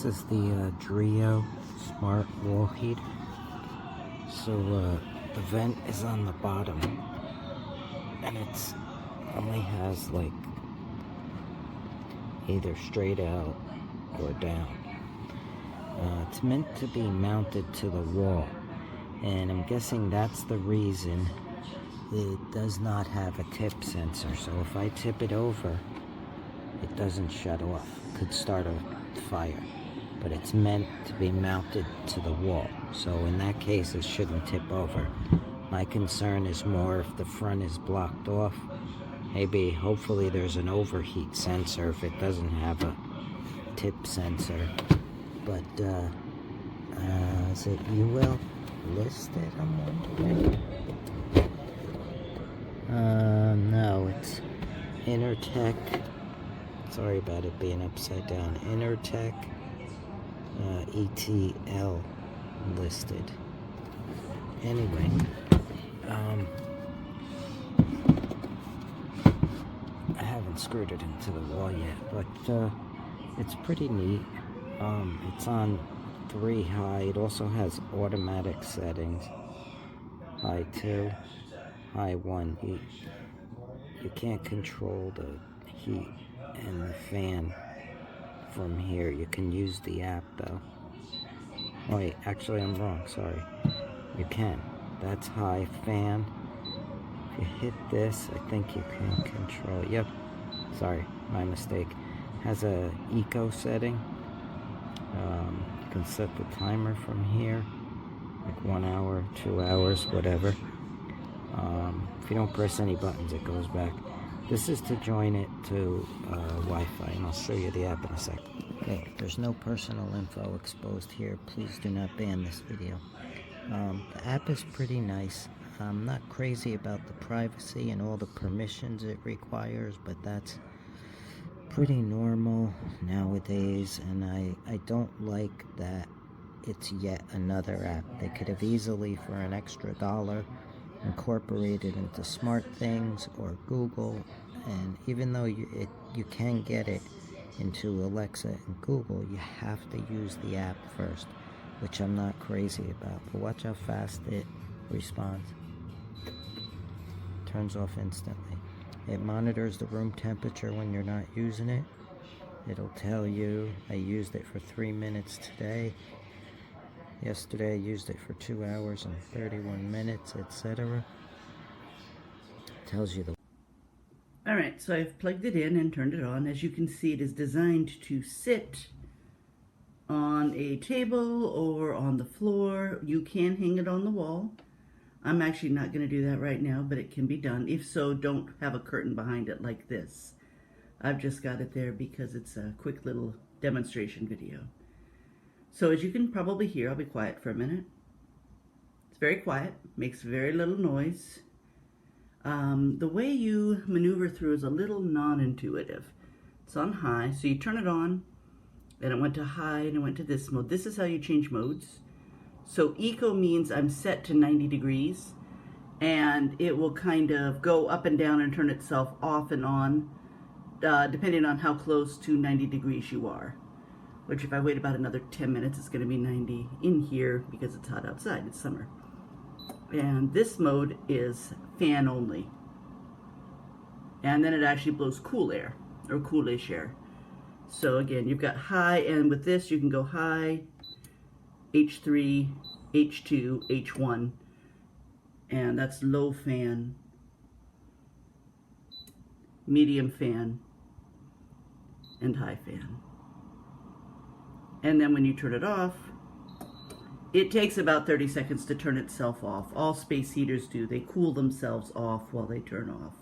This is the Dreo smart wall heater. So the vent is on the bottom, and it's only has like either straight out or down. It's meant to be mounted to the wall, and I'm guessing that's the reason it does not have a tip sensor. So if I tip it over, it doesn't shut off. It could start a fire, but it's meant to be mounted to the wall. So in that case, it shouldn't tip over. My concern is more if the front is blocked off. Maybe, hopefully there's an overheat sensor if it doesn't have a tip sensor. But is it UL listed, I'm wondering? No, it's Intertech. Sorry about it being upside down. Intertech ETL listed. Anyway, I haven't screwed it into the wall yet, but it's pretty neat. It's on 3 high. It also has automatic settings. High 2, high 1. You can't control the heat and the fan from here. You can use the app though. Wait, actually I'm wrong, sorry. You can. That's high fan. If you hit this, I think you can control. Yep. Sorry, my mistake. Has a eco setting. You can set the timer from here, like 1 hour, 2 hours, whatever. If you don't press any buttons, it goes back. This is to join it to Wi-Fi, and I'll show you the app in a sec. Okay, there's no personal info exposed here. Please do not ban this video. The app is pretty nice. I'm not crazy about the privacy and all the permissions it requires, but that's pretty normal nowadays, and I don't like that it's yet another app. They could have easily, for an extra $1, incorporated into SmartThings or Google. And even though you can get it into Alexa and Google, you have to use the app first, which I'm not crazy about. But watch how fast it responds. Turns off instantly. It monitors the room temperature when you're not using it. It'll tell you, I used it for 3 minutes today. Yesterday I used it for 2 hours and 31 minutes, etc. Tells you the... Alright, so I've plugged it in and turned it on. As you can see, it is designed to sit on a table or on the floor. You can hang it on the wall. I'm actually not going to do that right now, but it can be done. If so, don't have a curtain behind it like this. I've just got it there because it's a quick little demonstration video. So as you can probably hear, I'll be quiet for a minute. It's very quiet, makes very little noise. The way you maneuver through is a little non-intuitive. It's on high, so you turn it on, then it went to high, and it went to this mode. This is how you change modes. So eco means I'm set to 90 degrees, and it will kind of go up and down and turn itself off and on, depending on how close to 90 degrees you are. Which if I wait about another 10 minutes, it's going to be 90 in here because it's hot outside, it's summer. And this mode is fan only. And then it actually blows cool air, or coolish air. So again, you've got high, and with this you can go high, H3, H2, H1, and that's low fan, medium fan, and high fan. And then when you turn it off, it takes about 30 seconds to turn itself off. All space heaters do. They cool themselves off while they turn off.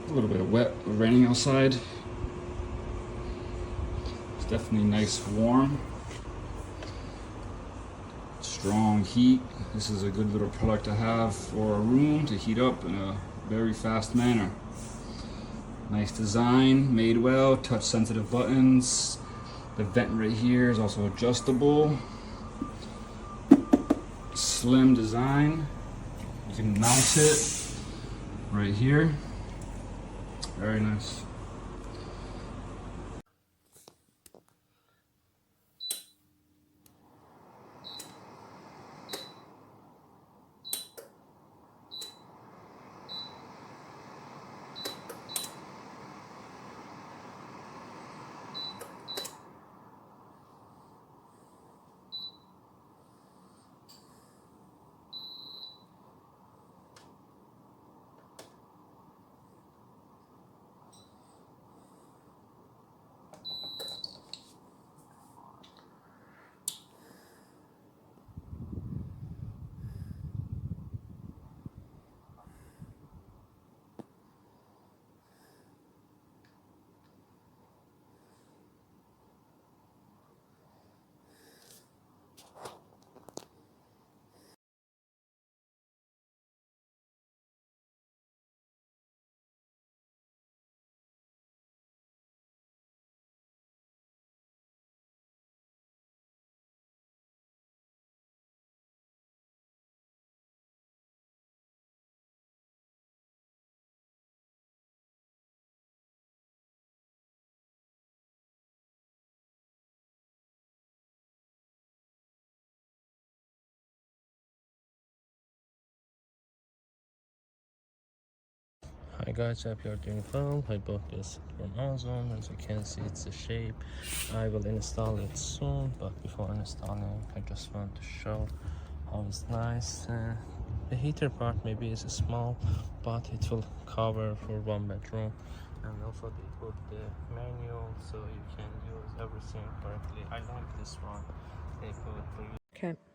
A little bit of wet, raining outside. It's definitely nice, warm. Strong heat. This is a good little product to have for a room to heat up in a very fast manner. Nice design, made well, touch sensitive buttons. The vent right here is also adjustable. Slim design. You can mount it right here. Very nice. Hi guys, hope you're doing well. I bought this from Amazon. As you can see, it's a shape. I will install it soon, but before installing, I just want to show how it's nice. The heater part maybe is small, but it will cover for one bedroom. And also they put the manual so you can use everything correctly. I like this one. They put for you. Okay.